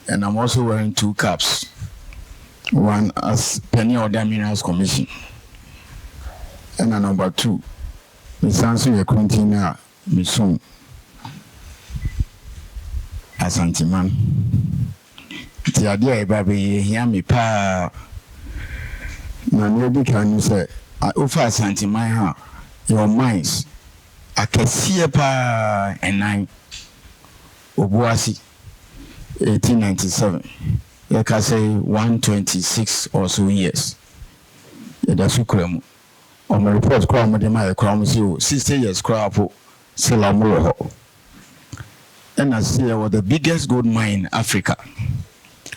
and I'm also wearing 2 caps. One as Penny Order Minerals Commission, and number 2, Miss Sansu Yakuntina Misson Asantiman. The idea, baby, hear me pa. Nobody can say, I offer Santiman, your minds. I can see a pa and 9 Obuasi 1897. You can say 126 or so years. That's what on my report, crown with my crown 60 years crop, Silamuro. And I see the biggest gold mine in Africa.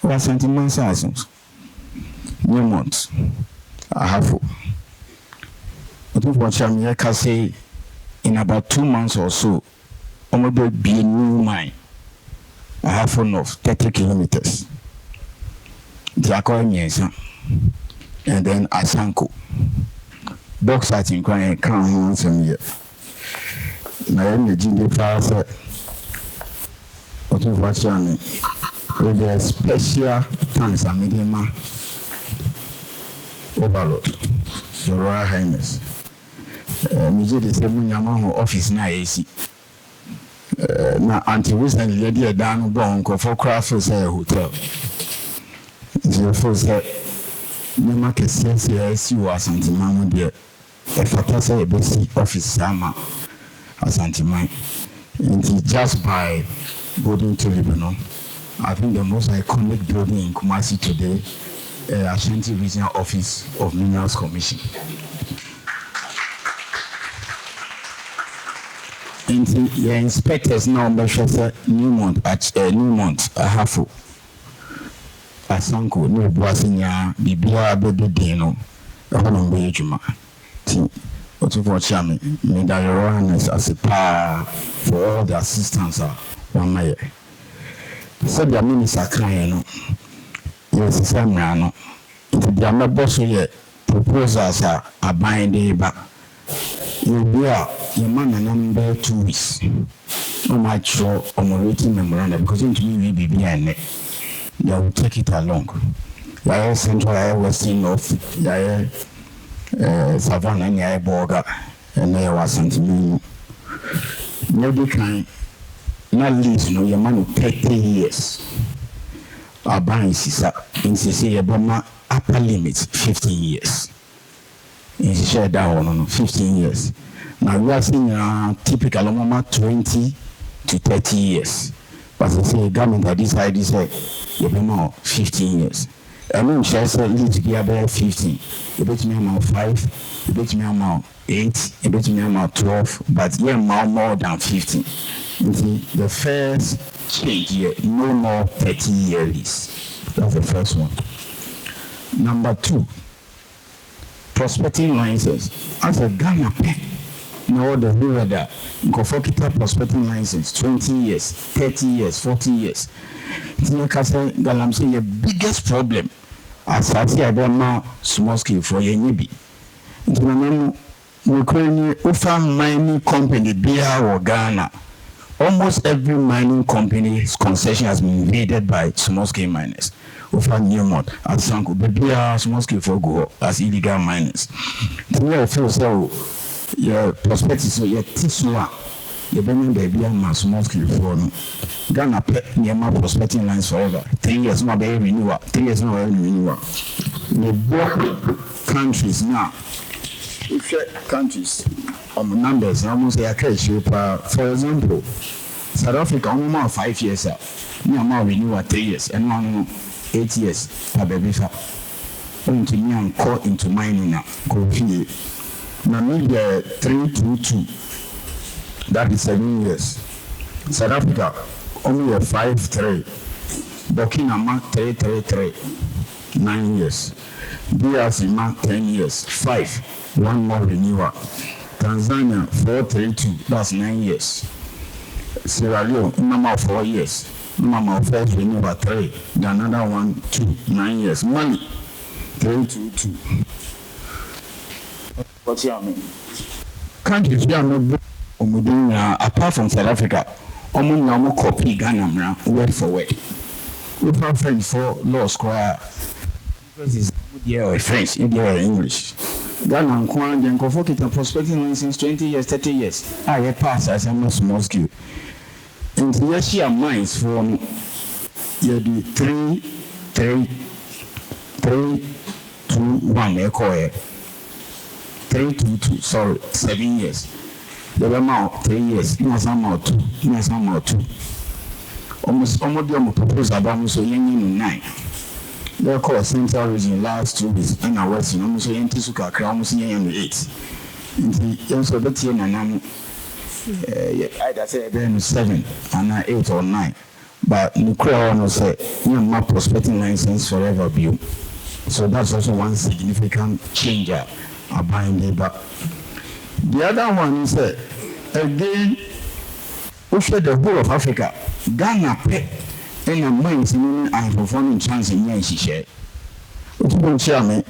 Was Santiman Sassons. Newmont. I have. But what I can say in about 2 months or so, I'm going to be a new mine. I have of 30 kilometers. And then Asanko. Box at in crying can't some year. My energy fast. What you watch on with the special thanks and medium overload. Your Royal Highness. Mijay the same Yamaha office na AC. Na anti recently lady down bon for craft for say hotel. The first the market says you are Santiman there. If I say a basic office sama Santiman. And just by building to Lebanon. I think the most iconic building in Kumasi today, Ashanti Regional Office of Minerals Commission. And the inspectors now measure Newmont at Newmont Ahafo. Asanko no Boasinya Bibia Bedino, a Honor Juma. What you watch me, that your honors as a power for all the assistance are 1 year. So the minister crying, yes, it's a man. The boss here proposals are binding back. You your man number 2 weeks. No much sure on a rating memorandum because into me will be behind it. They will take it along. Yaya Central, Yaya Western North, Yaya Savannah, and Yaya Borga, and there was something. Nobody can not least no your man 30 years. Our buying Sisa in Sisi Obama upper limit 15 years. In share down on 15 years. Now we are seeing typical Obama 20 to 30 years. But I say government that decide this you be more 15 years. I mean share say lead to be about 15. You bet me about 5, you bet me about 8, you bet me about 12, but yeah more than 15. The first change here, no more 30 years. That's the first one. Number 2, prospecting license. As a Ghana pen, no the river that Nkofokita prospecting license, 20 years, 30 years, 40 years. It's like I say, Galam say the biggest problem as I say about small scale for your newbie. It's when offer mining company Bia or Ghana. Almost every mining company's concession has been invaded by small-scale miners. Over Newmont, Asanko, Bia small-scale for go as illegal miners. To me, I feel so. Your perspective, so your Tisua, your Benin baby and small-scale for no. Ghana near my prospecting lines forever. 3 years more baby renewal. 3 years more renewal. The both countries now. Countries on numbers almost like a shape. For example, South Africa almost 5 years out. No more renewal 3 years and 8 years. Baby, going to me and caught into mining now. Coffee. Namibia 322. That is 7 years. South Africa only a 5-3. Burkina Faso 333. 9 years. DRC mark 10 years. 5. 1 more renewal. Tanzania 432, that's 9 years. Sierra Leone, number 4 years. Number 4 renewal 3. Then another 1, 2, 9 years. Mali 322. What's your mean? Countries we are not apart from South Africa, almost no copy Ghana word for word. we have French for law school because it's French, English. Ghana and Kwan, then go for it a prospecting since 20 years, 30 years. I pass as a small skill. And the sheer minds for you do 3, 2, 1, 3, 2, 2, sorry, 7 years. There were more 3 years, no some more 2, no some more 2. Almost the proposal about so young 9. They call Central region last 2 weeks, and I was in almost empty suka, almost young 8. And the answer that here and I'd say then 7 and 8 or 9. But the crowd will say, you have prospecting license forever view. So that's also one significant change about labor. The other one is again, we share the whole of Africa. Ghana pay and a mines in and performing chance in Yancy share. What you don't share me?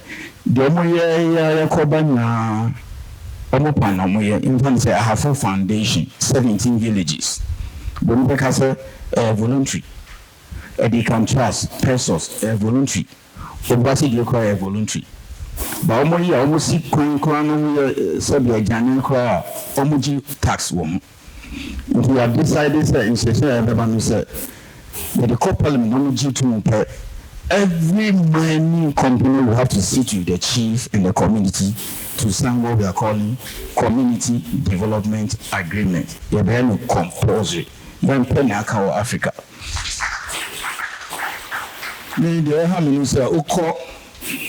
The Omoya Kobana Omopan Omoya, in fact, I have 4 foundation, 17 villages. But because voluntary, they can trust pesos voluntary. Obasi require voluntary. But almost see crown Sabia Janan cry, almost tax woman. We have decided in Session said that the co-parliament almost to every mining company will have to sit with the chief and the community to sign what we are calling community development agreement. You're very compulsory. Young Penaka Africa. The Hamilton Oko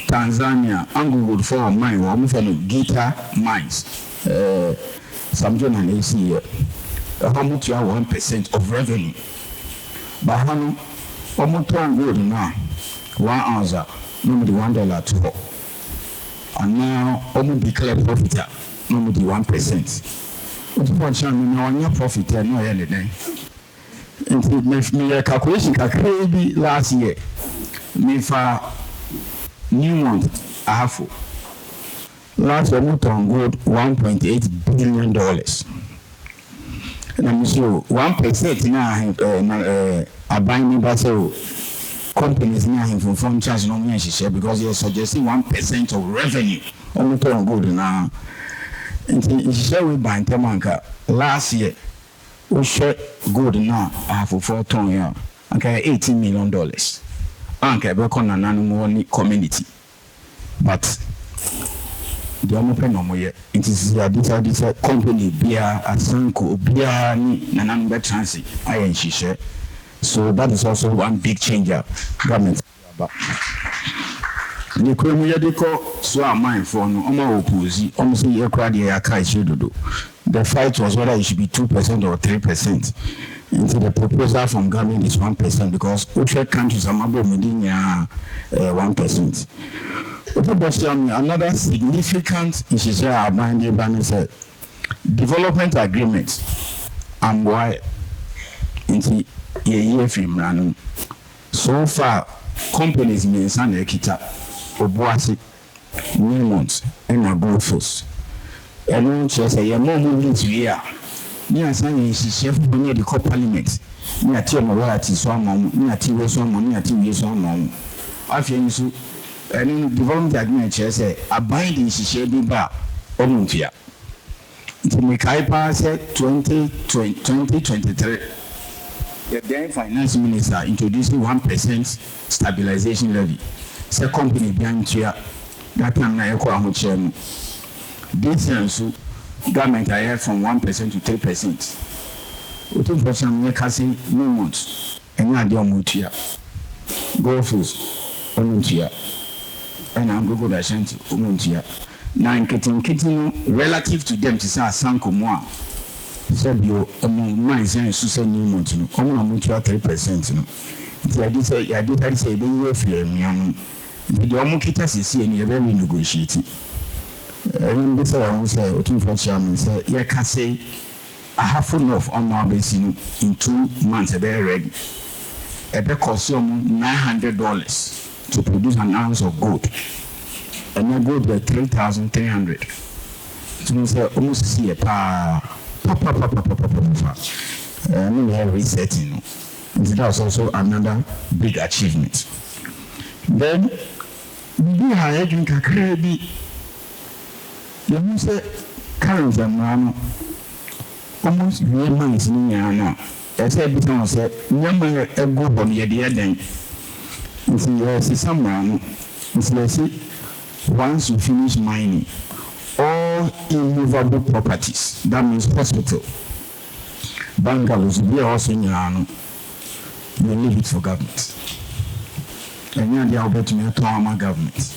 Tanzania, Anglewood for a mine, or moving guitar mines. Some John and AC here. How much you are 1% of revenue. But how much good now? 1 ounce, normally $1 to. And now, almost declare profit, normally 1%. What about you now? Profit, no anything. And me calculation crazy last year. Me for new month half. Last year, we gold $1.8 billion. And I'm sure 1% now. I buy me back companies now from phone charge no me share because you're suggesting 1% of revenue. Only turn gold now. And share we buy Temanka last year. We share gold now. I have for 4 ton here. Okay, $18 million. Okay, we can an community. But the open no more. It is this company Bia Asanko Bia ni Nanamba Transit. I share. So that is also one big changer. Government. The Crimea deco so are mine for no Omo almost a year crowd do. The fight was whether it should be 2% or 3%. Into the proposal from government is 1% because other countries are more within 1%. Another significant issue are binding development agreements and why into a year from so far companies may send a kita Obuasi new months and a growth. And one says a more moving to here. Near Sunday, she chef near the co-parliament. Near Tim royalties, one mom, near T. Someone, near T. Someone. I feel so. And development agreement say a binding she shall be back on here. To make I pass 2023. The then finance minister introducing 1% stabilization levy. It's a company behind here. That time I equal chairman. This year, so government I have from 1% to 3%. We took for some year casting no months. And now they are mutia. Go first, Omuntia. And I'm going to Ashanti, Omuntia. Now in Kitting, relative to them to say Sanko Moa. Said you among my saying Susan New Montino, Omutia 3%. I did say, they were fear me. The Omukitas is here and you're very negotiating. And this I will say, Otum Chairman said, yeah, can say a half enough on my basin in 2 months. A very ready. A bit consume $900 to produce an ounce of gold. And I gold at 3,300. So say almost see a pa. I mean, we have resetting. And that was also another big achievement. Then, we had a credit. You say, current and almost 3 months in Yana. I said, because I said, number a good on the other day. If you see someone, once you finish mining, all immovable properties, that means hospital, bungalows, we are also in Yana, you leave it for government. And you are the to government.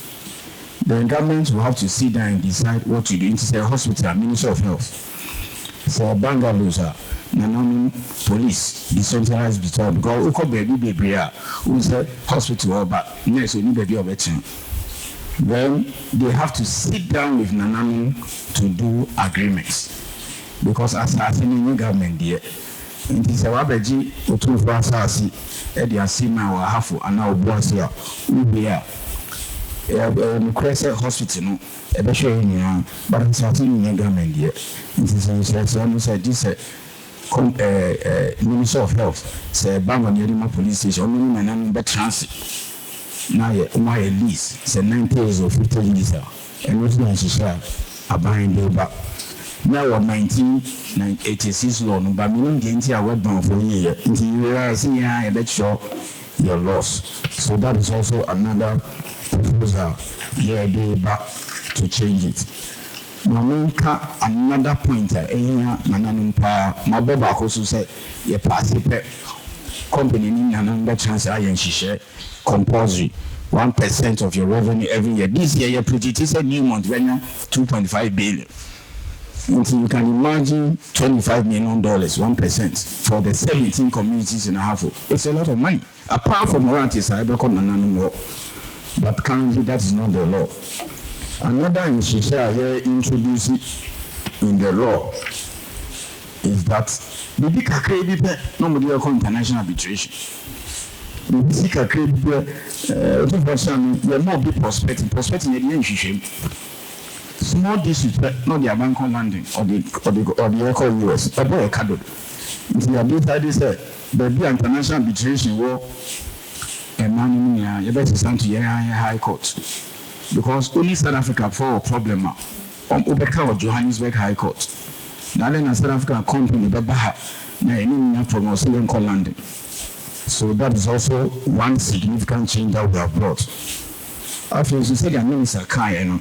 The government will have to sit down and decide what to do. It's a hospital, Ministry of Health. So bungalows are police, decentralized because we could be who's a hospital but next we need to be of it. Then they have to sit down with Nananu to do agreements. Because as a new government there, it is a wabeji to for assassin, Eddie Asima or Hafu and now Bosia, Ubia, Crescent Hospital, a show in but it's not in the government there. It is almost this Minister of Health, say Bangalore police station, only Nananu but transit. Now, my lease, say 90 years or 50 years, and what's going to share a buying labor. Now, 1986 loan, but meaning gains your web bound for a year until you realize, yeah, I bet sure you're lost. So, that is also another proposal, yeah, they back to change it. Mamunka, another pointer, Nananumpa, Mababa also said, you pass it. Company in another chance I and she share compulsory 1% of your revenue every year. This year, you put it is a new month, 2.5 billion. Until you can imagine $25 million, 1% for the 17 communities in a half. It's a lot of money. Apart from royalties, I become an law. But currently, that is not the law. Another initiative here introduced in the law is that the big credit nobody will call international arbitration. The big credit more big prospecting the issue. Small district, not the bank on landing or the eco US, a boy carded. The ability said the international arbitration war and man, you better stand to high court. Because only South Africa for a problem on Johannesburg High Court. Now then, South African company, Babaha, now from Australian landing. So that is also one significant change that we have brought. After you said, your minister Kai and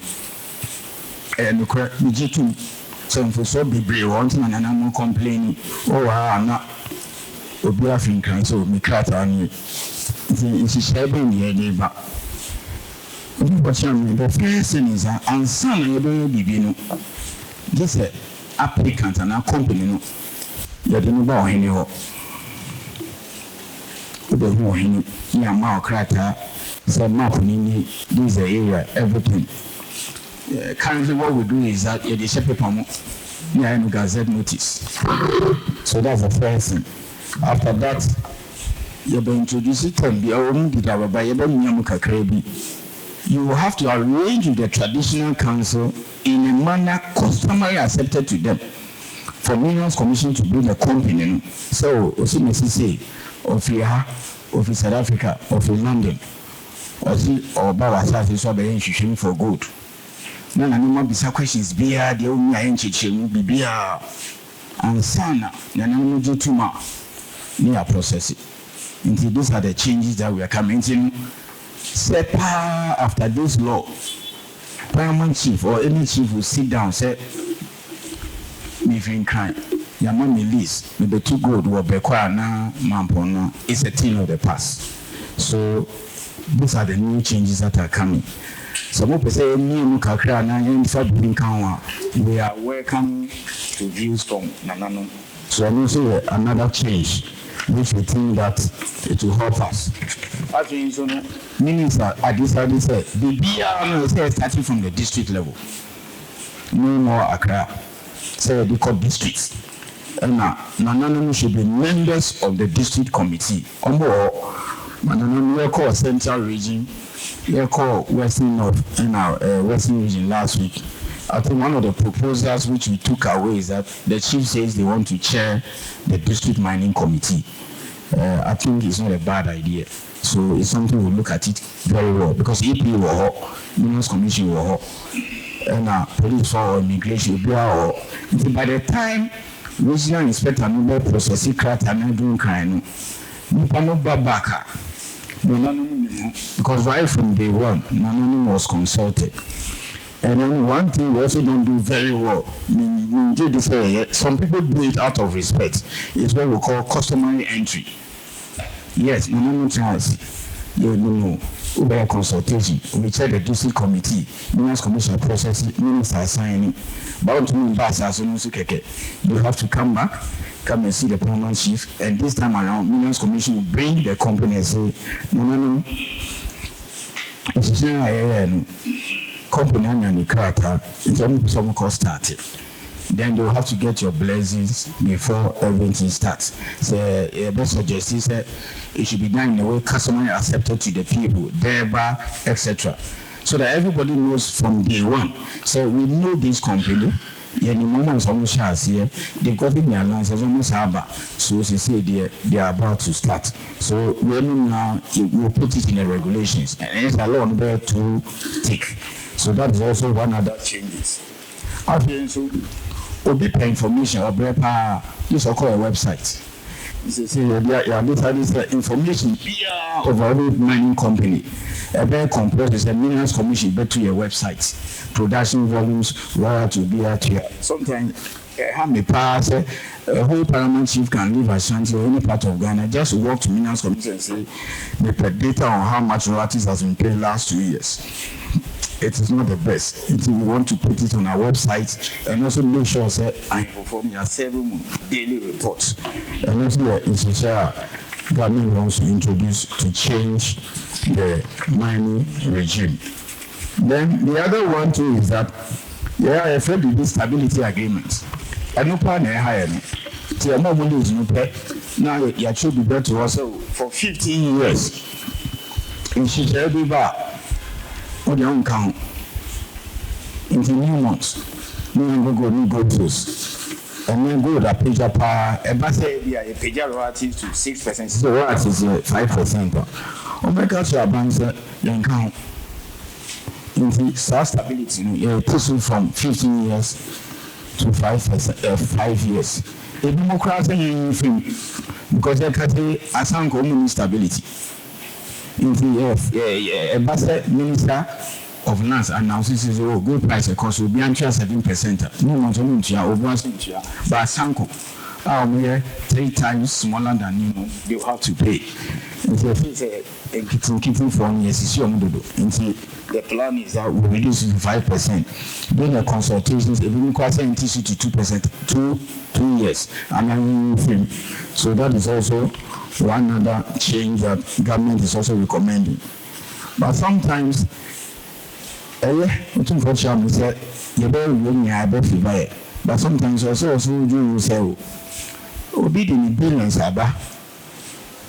the correct G2, so for so be brave, wanting and I'm not complaining. Oh, I'm not. Obi African, so me crata and it's sharing the idea. The first thing is and son you don't be this applicant and a company no you don't know any ho the who any ya ma krata so map ni this area everything. Currently what we do is that you share paper mo ya no gazette notice, so that's the first thing. After that you be introduce it and be own the baba you be nyamu kakra bi. You will have to arrange with the traditional council in a manner customary accepted to them for Minerals Commission to build a company. So, Osimesi of South Africa, of London, or Bawa South is what for good. None of them be questions, beer, the only entity be beer, and sana, Nanamuji Tuma, near processing. Until these are the changes that we are coming to. Say, after this law, paramount chief or any chief will sit down and say, me fin crime. Your mommy list with the two good were Bekwana, Mampona. It's a thing of the past. So these are the new changes that are coming. Some people say, we are welcome to views from Nanano. So I'm also another change, which we think that it will help us. I think so. Minister, I decided to say, the BR starting from the district level. No more Accra. Say they call districts. And now, Nanano should be members of the district committee. Nanano, we call Central Region, we call Western North, and our Western Region last week. I think one of the proposals which we took away is that the chief says they want to chair the district mining committee. I think it's not a bad idea. So it's something we'll look at it very well because EP or Minerals Commission or police or immigration or by the time regional inspector no process crack and doing crime, no back because right from day one, none was consulted. And then one thing we also don't do very well, some people do it out of respect. It's what we call customary entry. Yes, no chance. You know, over consultation, we check the district committee, Minerals Commission process, minister signing. But you have to come back, come and see the permanent chief, and this time around, Minerals Commission will bring the company and say, no. Company and the character, it's only some cost started. Then you have to get your blessings before everything starts. So, best suggestion is that it should be done in a way customary accepted to the people, thereby, etc. So that everybody knows from day one. So we know this company. The moment someone shares here, they've got in their license almost about. So as you say, they are about to start. So when now we put it in the regulations, and it's a law there to take. So that is also one other changes. Okay, so we pay information or this is called a website. This information of every mining company. A very complex is the Minerals Commission back to your website. Production volumes, royalty, sometimes how may pass a whole paramount chief can live Ashanti or any part of Ghana, just walk to Minerals Commission and say the data on how much royalties has been paid last 2 years. It is not the best. We want to put it on our website and also make sure that I perform your 7 daily reports. And also the government wants to introduce to change the mining regime. Then the other one too is that they are afraid of this stability agreement. I know plan higher. Now you should be better also for 15 years. In Chichester, what you don't count into new months, no go those, and then go to page up. Say a page royalties to 6%, so royalties 5%. Oh my God, your banks don't count into stability. You push it from 15 years to 5 years. A democracy because they can say assign community stability. Into Minister of Lands announces good price cost will be until 7%. No one to over but Sanko we are 3 times smaller than you have to pay. Keeping from yes, the plan is that we reduce it to 5%. Then the consultations, if we require scientists to 2%, 2 years, and then film. So that is also one other change that government is also recommending. But sometimes, but sometimes also you say, obedient billions are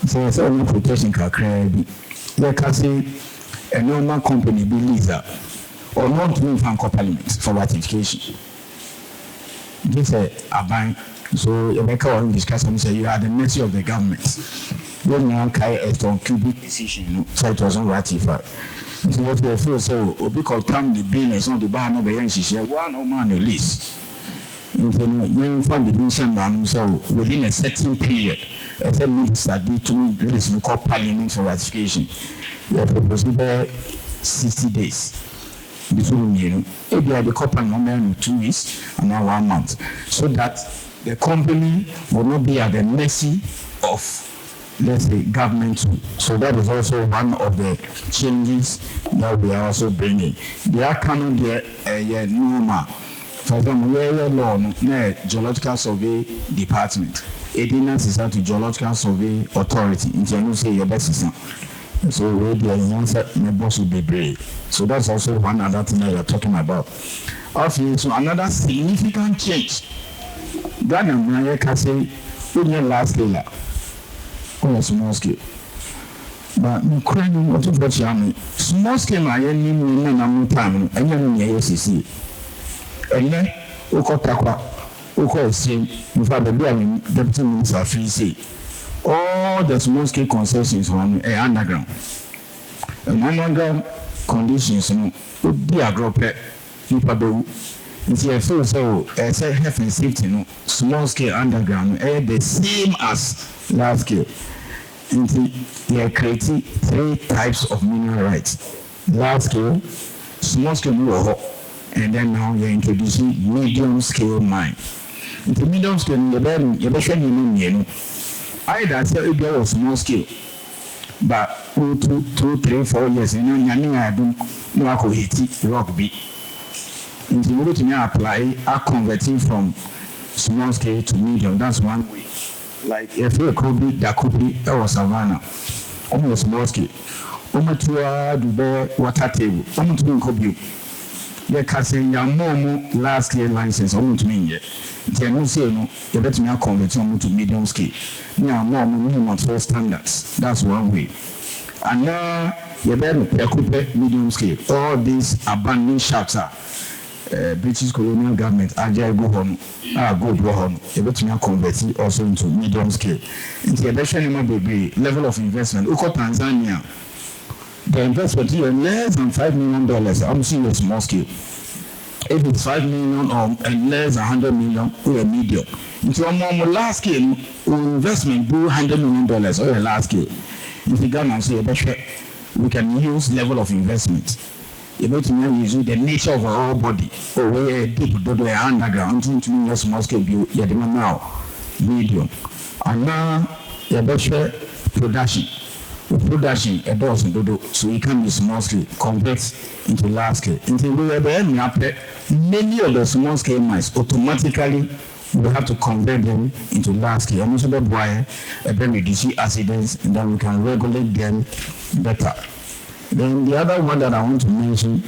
so no protection can create. Like I say, a normal company believes that or not doing fan parliament for ratification. This a bank. So you make our discussion say you are the mercy of the government. When you carry a strong cubic decision, so it wasn't ratified. So what we feel so because time the bill is on the bar no be one or man release. You find the mission man so within a certain period, a minister did to release we call parliament for ratification. We are proposing 60 days. Between if you are the couple moment 2 weeks and now 1 month, so that the company will not be at the mercy of, let's say, government too. So that is also one of the changes that we are also bringing. They are coming there normal. For example, we are law geological survey department. Ordinance is to geological survey authority. In general, say your best is so we the answer boss will be brave. So that's also one other thing that we are talking about. Also, so another significant change. Ghana Maya can say only large scale or small scale. But Ukraine what small scale I need time and you SCC. And then Okotakwa, Oko say, in fact, the deputy minister free say, all all the small scale concessions on underground. And underground conditions, be a drop you it's a full so as a health and safety, small scale underground, the same as large scale. They are creating 3 types of mineral rights: large scale, small scale, and then now you're introducing medium scale mine. The medium scale, either say it was small scale, but 2, 3, 4 years, and then I do no hit rock beat. Into what you apply are converting from small scale to medium. That's one way. Like if you could be that could be or savannah, almost small scale. Almost to the water table, almost to be. You're casting your more large scale license, almost to me yet. Then say no, you better me convert to medium scale. Now more minimum standards. That's one way. And now you better medium scale. All these abandoned shops are. British colonial government agile go home, go home. You better convert it also into medium scale. Into the level of investment. Uko Tanzania, the investment here less than $5 million. I'm seeing a small scale. If it's 5 million or less than 100 million, we are medium. Into a more large scale, investment do $100 million or a large scale. If the government say we can use level of investment. You know, to use the nature of our body, or where deep do the underground into the small scale view, you now medium. And now you better production. Production a dozen dodo, so you can be small scale, convert into large scale. Until we many of the small scale mines automatically we have to convert them into large scale. And also that's why then reduce accidents, and then we can regulate them better. Then the other one that I want to mention,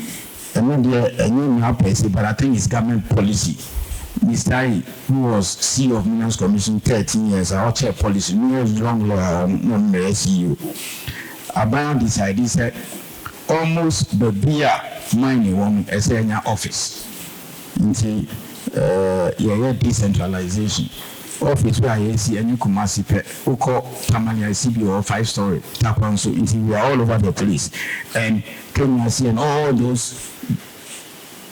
and not the new person, but I think it's government policy. Mr. I, who was CEO of Minerals Commission 13 years, our chair policy, no long lawyer, no CEO. About this idea said almost the beer mining one as in your office. Until your decentralization. Office where I see any Kumasi pet, Oko, Tamania CB or 5-story, Tapanso, until we are all over the place. And Kenya see and all those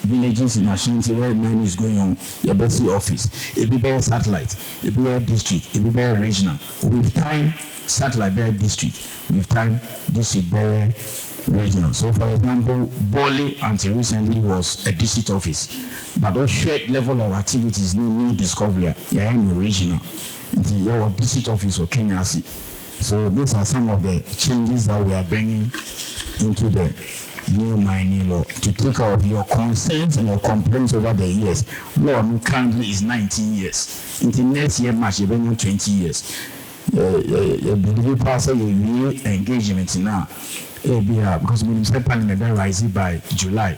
villages in Ashanti where mining is going on, your best office, it be better satellite, it be better district, it be better regional. With time, satellite better district, with time, district better regional. So for example, Boli until recently was a district office. But those shared level of activities need discovery. Yeah, in the regional. Your district office or Kenya. So these are some of the changes that we are bringing into the new mining law to take care of your concerns and your complaints over the years. Law currently is 19 years. In the next year, March, you're bringing 20 years. You believe pass your real engagement now. Because municipal parliament will rise by July.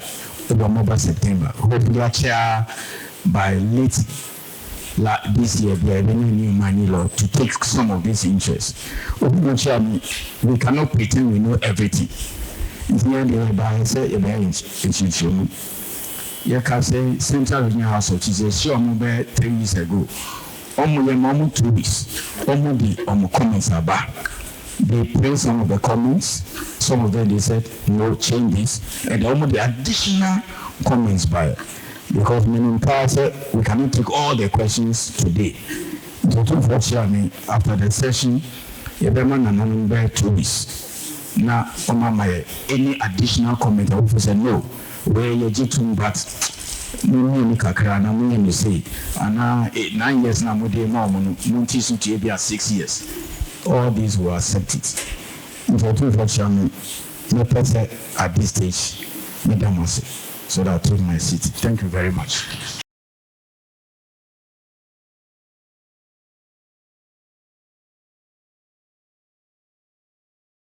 Over September. Hopefully, chair by late this year, we are having a new money law to take some of these interests. We cannot pretend we know everything. You can say Central Regional House of Chiefs, sure, 3 years ago. Almost 2 weeks. Almost comments are back. They praised some of the comments. Some of them they said no changes, and almost the additional comments by because meaning said we cannot take all the questions today. So unfortunately, after the session, you better not 2 weeks. Now, any additional comment, I will say no. Where you get but no kakra na me say, and now 9 years now, more 6 years. All these were accepted. Unfortunately, no person at this stage, Madam, so that I took my seat. Thank you very much.